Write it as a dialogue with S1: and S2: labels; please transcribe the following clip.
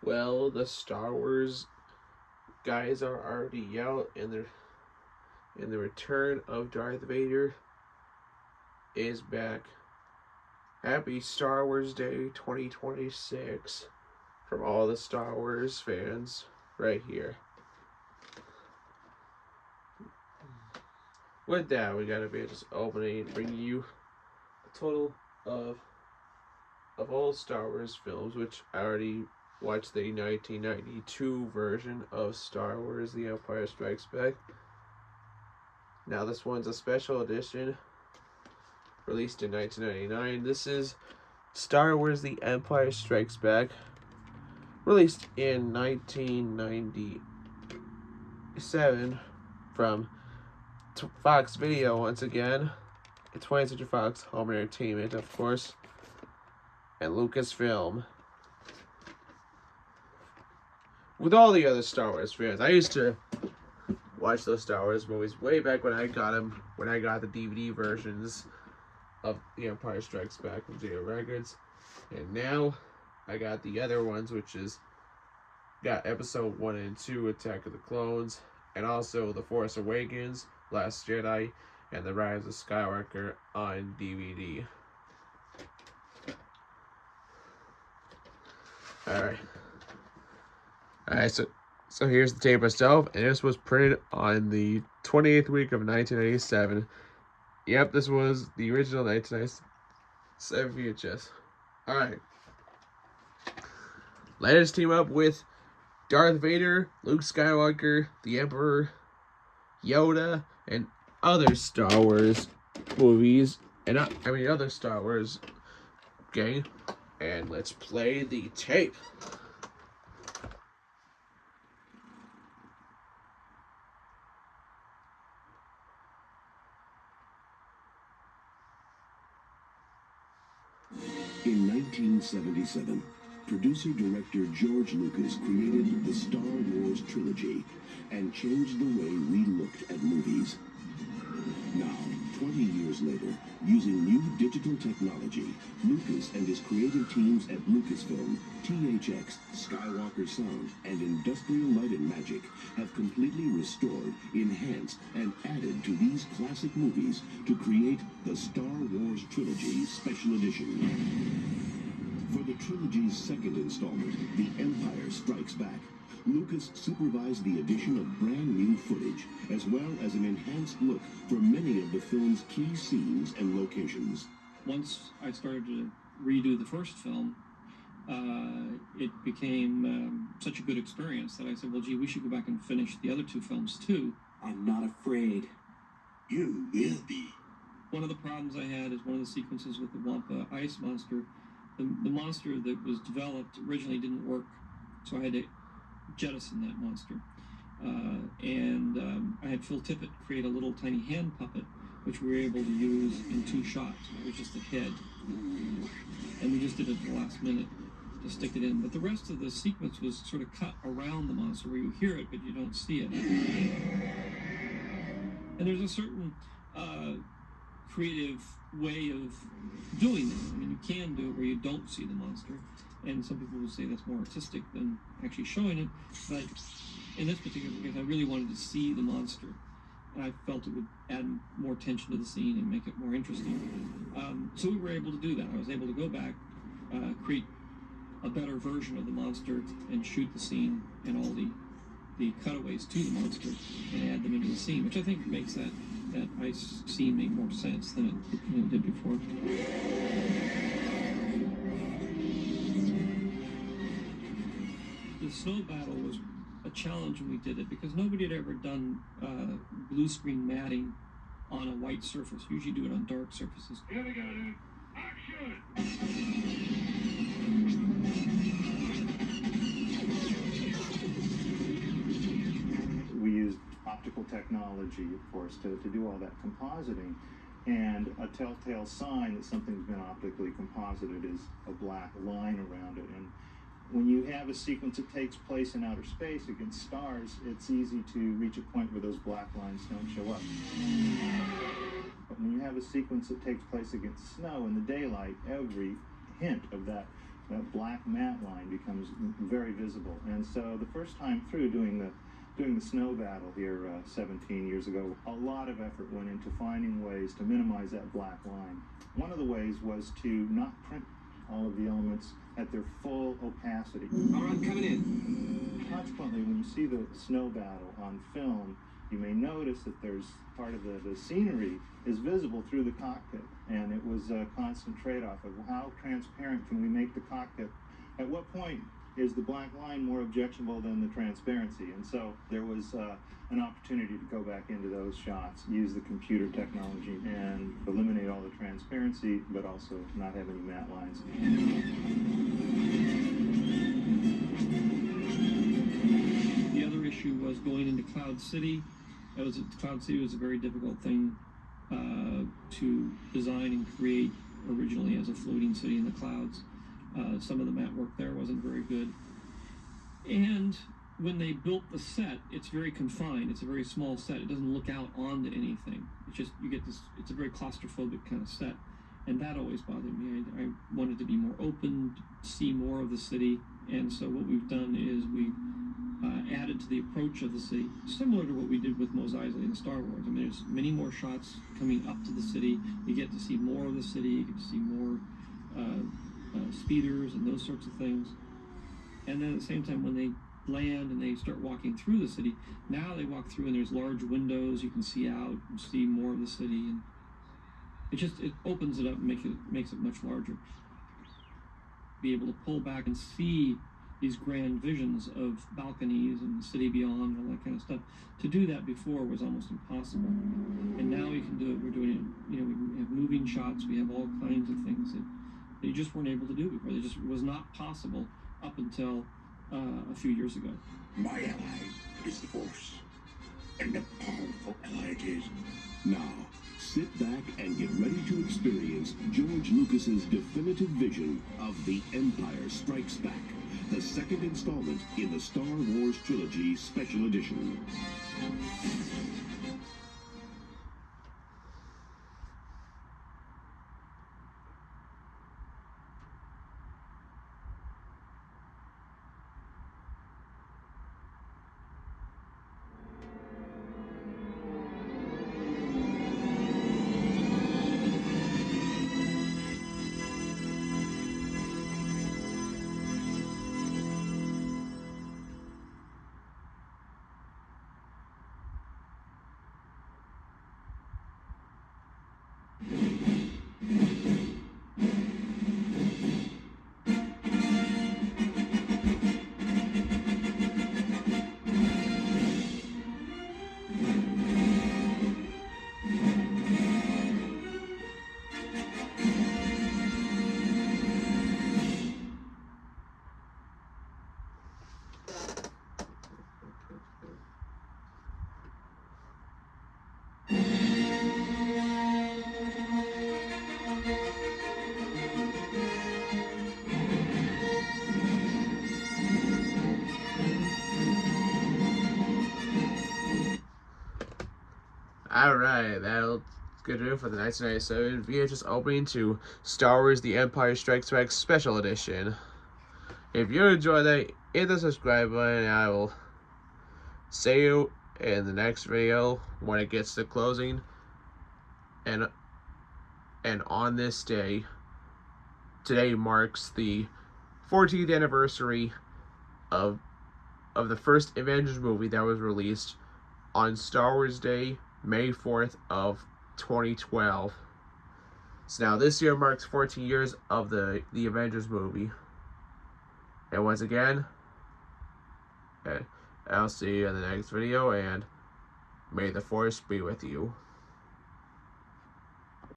S1: Well, the Star Wars guys are already out, and the return of Darth Vader is back. Happy Star Wars Day 2026 from all the Star Wars fans right here. With that, we gotta be just opening and bringing you a total of all Star Wars films, which I already watched the 1992 version of Star Wars: The Empire Strikes Back. Now this one's a special edition, released in 1999. This is Star Wars: The Empire Strikes Back, released in 1997 from Fox Video once again. It's 20th Century Fox Home Entertainment, of course, and Lucasfilm. With all the other Star Wars fans, I used to watch those Star Wars movies way back when I got them, when I got the DVD versions of The Empire Strikes Back from Video Records. And now I got the other ones, which is got Episode 1 and 2, Attack of the Clones, and also The Force Awakens, Last Jedi, and The Rise of Skywalker on DVD. Alright, so here's the tape itself, and this was printed on the 28th week of 1997. Yep, this was the original 1997 VHS. Alright. Let us team up with Darth Vader, Luke Skywalker, the Emperor, Yoda, and other Star Wars movies, and other Star Wars gang. And let's play the tape.
S2: In 1977, producer-director George Lucas created the Star Wars trilogy and changed the way we looked at movies. Now, 20 years later, using new digital technology, Lucas and his creative teams at Lucasfilm, THX, Skywalker Sound, and Industrial Light and Magic have completely restored, enhanced, and added to these classic movies to create the Star Wars Trilogy Special Edition. For the trilogy's second installment, The Empire Strikes Back, Lucas supervised the addition of brand new footage, as well as an enhanced look for many of the film's key scenes and locations.
S3: Once I started to redo the first film, it became such a good experience that I said, well, gee, we should go back and finish the other two films too.
S4: I'm not afraid. You will be.
S3: One of the problems I had is one of the sequences with the Wampa ice monster. The monster that was developed originally didn't work, so I had to jettison that monster. I had Phil Tippett create a little tiny hand puppet, which we were able to use in 2 shots. It was just a head. And we just did it at the last minute to stick it in. But the rest of the sequence was sort of cut around the monster where you hear it, but you don't see it. And there's a certain creative way of doing this. I mean, you can do it where you don't see the monster. And some people would say that's more artistic than actually showing it. But in this particular case, I really wanted to see the monster. And I felt it would add more tension to the scene and make it more interesting. So we were able to do that. I was able to go back, create a better version of the monster, and shoot the scene and all the cutaways to the monster and add them into the scene, which I think makes that ice scene make more sense than it did before. The snow battle was a challenge when we did it because nobody had ever done blue screen matting on a white surface. Usually do it on dark surfaces.
S5: Here we go, dude. Action!
S6: We used optical technology, of course, to do all that compositing. And a telltale sign that something's been optically composited is a black line around it. And when you have a sequence that takes place in outer space against stars, it's easy to reach a point where those black lines don't show up. But when you have a sequence that takes place against snow in the daylight, every hint of that that black matte line becomes very visible. And so the first time through doing the snow battle here 17 years ago, a lot of effort went into finding ways to minimize that black line. One of the ways was to not print all of the elements at their full opacity.
S4: All right, coming in.
S6: Consequently, when you see the snow battle on film, you may notice that there's part of the scenery is visible through the cockpit, and it was a constant trade-off of how transparent can we make the cockpit. At what point is the black line more objectionable than the transparency? And so there was an opportunity to go back into those shots, use the computer technology, and eliminate all the transparency, but also not have any matte lines.
S3: The other issue was going into Cloud City. Cloud City was a very difficult thing to design and create originally as a floating city in the clouds. Some of the matte work there wasn't very good. And when they built the set, it's very confined. It's a very small set. It doesn't look out onto anything. It's just, you get this, it's a very claustrophobic kind of set. And that always bothered me. I wanted to be more open, see more of the city. And so what we've done is we've added to the approach of the city, similar to what we did with Mos Eisley in Star Wars. I mean, there's many more shots coming up to the city. You get to see more of the city. You get to see more speeders and those sorts of things. And then at the same time, when they land and they start walking through the city, now they walk through and there's large windows. You can see out and see more of the city, and it opens it up and makes it much larger. Be able to pull back and see these grand visions of balconies and the city beyond and all that kind of stuff. To do that before was almost impossible. And now we can do it. We're doing it, we have moving shots, we have all kinds of things that you just weren't able to do before. It just was not possible up until a few years ago.
S2: My ally is the Force, and a powerful ally it is. Now, sit back and get ready to experience George Lucas's definitive vision of The Empire Strikes Back, the second installment in the Star Wars Trilogy Special Edition.
S1: Alright, that'll good to do for the 1997 VHS opening to Star Wars The Empire Strikes Back Special Edition. If you enjoyed that, hit the subscribe button, and I will see you in the next video when it gets to closing. And on this day, today marks the 14th anniversary of the first Avengers movie that was released on Star Wars Day, May 4th of 2012. So now this year marks 14 years of the Avengers movie. And once again, I'll see you in the next video, and may the Force be with you.